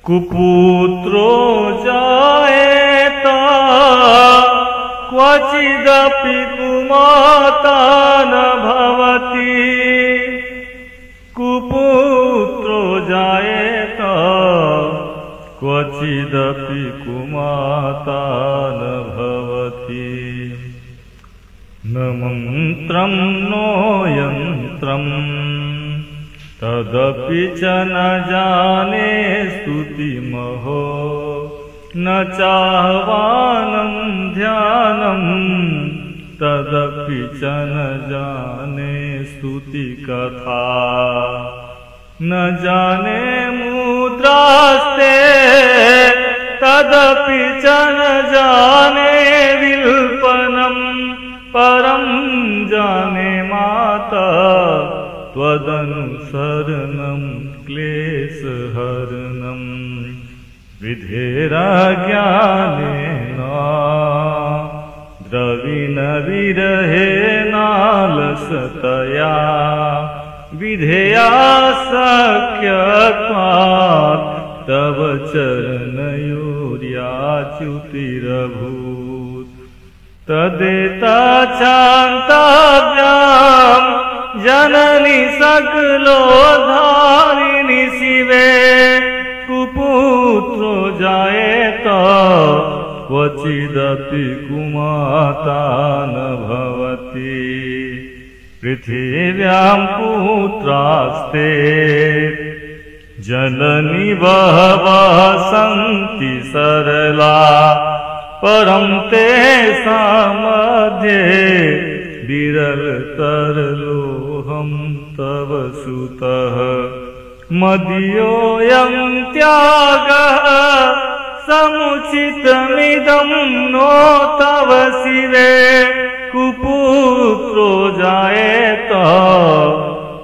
कुपुत्रो जायेत क्वचिदपि कुमाता न भवति। कुपुत्रो जायेत क्वचिदपि कुमाता न भवति। न मन्त्रं नो यन्त्रं तदपि च न जाने स्तुतिमहो। न चाह्वानं ध्यानं तदपि च न जाने स्तुतिकथा। न जाने मुद्रास्ते तदपि च न जाने विल्पनं। परं जाने माता त्वदनुसरणं क्लेशहरणं। विधेराज्ञानेन द्रविणविरहेणालसतया। विधेया सख्यत्वात् तव चरणयोर्याच्युतिरभूत्। तदेतच्छान्तव्यां जननी सकलोद्धारिणी शिवे। कुपुत्रो जायेत क्वचिदपि कुमाता न भवति। पृथिव्यां पुत्रास्ते जननी बहवः सन्ति सरला। परं तेषां मध्ये विरलतरलोऽहं तव सुतः। मदीयोऽयं त्यागः समुचितमिदं नो तव शिवे। कुपुत्रो जायेत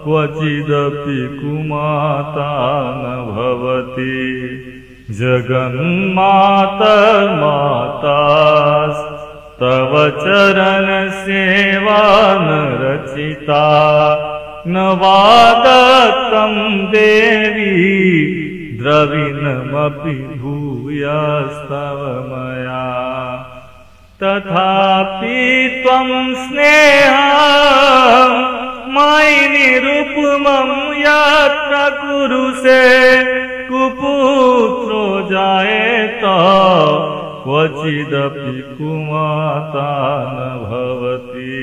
क्वचिदपि कुमाता न भवति। जगन्मातर्मातास्तव चरणसेवा न रचिता। न वा दत्तं देवी द्रविणमपि भूयस्तव मया। तथापि त्वं स्नेहं मयि निरुपमं यत्र कुरुषे। कुपुत्रो जायेत क्वचिदपि कुमाता न भवति।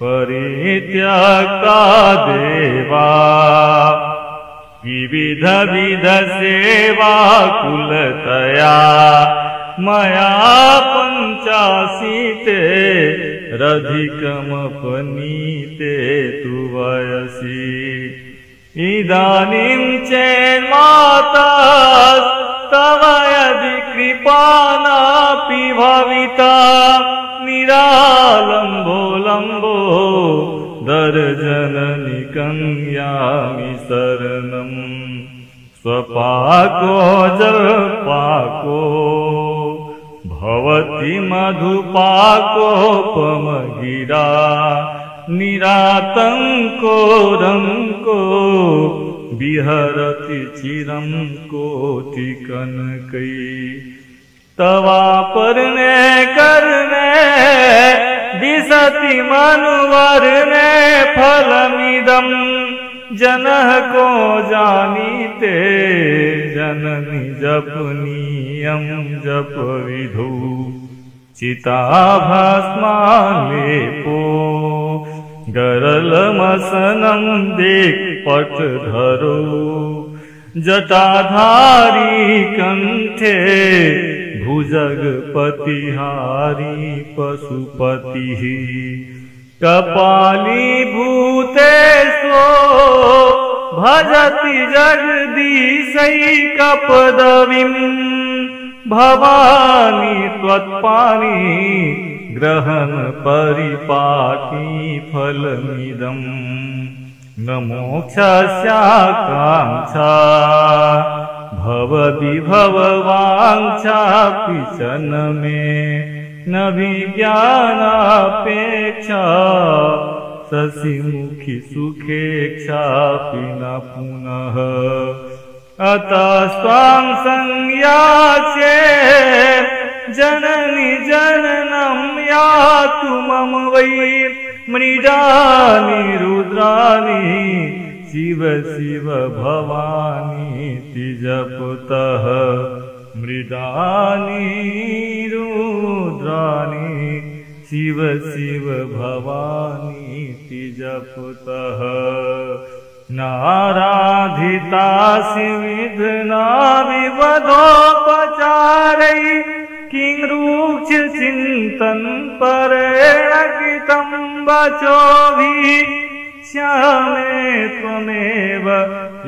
परित्यक्ता देवा विविधविधसेवाकुलतया। मया पञ्चाशीते रधिकमपनीते तु वयसि। इदानीं चेन्माता तव यदि कृपा नापि भविता। निरालम्बो लम्बो दर्जननि कन्यामि शरणं। स्वपाको जलपाको भवति मधुपाकोपमगिरा। निरातङ्को रङ्को विहरति चिरं कोटिकनकै। तवापर्णे कर्णे दिशति मनुवर्णे फलमिदं। जनः को जानीते जननी जपनीयं जपविधौ। चिताभस्मालेपो गरलमसनं दिक्पटधरो। जटाधारी कंठे भुजगपतिहारी पशुपतिः। कपाली भूतेषु भजति जगदीशैकपदवीं। भवानी त्वत्पाणि ग्रहण परिपाटी फलमिदम्। न मोक्षस्याकाङ्क्षा भवविभववाञ्छापि च न मे। न विज्ञानापेक्षा शशिमुखी सुखेक्षापि न पुनः। अतः स्वां संयाचे जननि जननं यातु मम वै मृडानि रुद्राणि शिव शिव भवानीति जपतः मृडानि रुद्राणि शिव शिव भवानीति जपतः नाराधितासि विघ्ना विवधोपचारै किं रुक्ष चिन्तन परेण कृतं वचोभिः श्यामे त्वमेव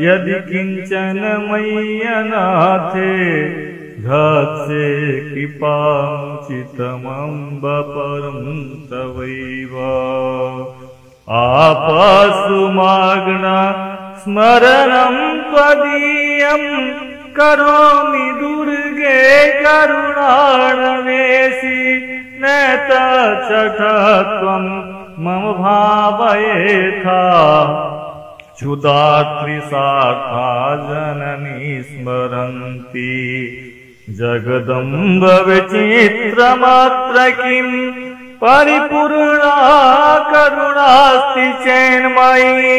यदि किञ्चन मय्यनाथे धत्से कृपामुचितमम्ब परं तवैव आपसुमग्न स्मरणं त्वदीयं करोमि दुर्गे करुणाणवेशि नेतचठत्वं मम भावयेथा क्षुधात्रिशाखा जननी स्मरन्ति जगदम्ब विचित्रमात्र किम् परिपूर्णा करुणास्ति चेन्मयी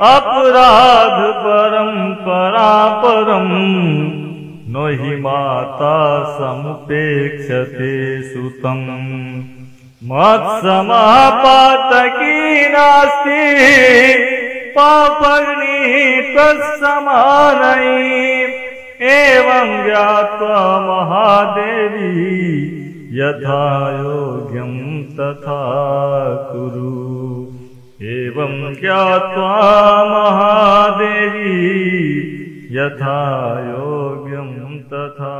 अपराध परम्परा परम् नो हि माता समुपेक्षते सुतम् मत्समापातकी नास्ति पापग्नि तत्समानै एवं ज्ञात्वा महादेवी यथा योग्यं तथा कुरु एवं ज्ञात्वा महादेवी यथा योग्यं तथा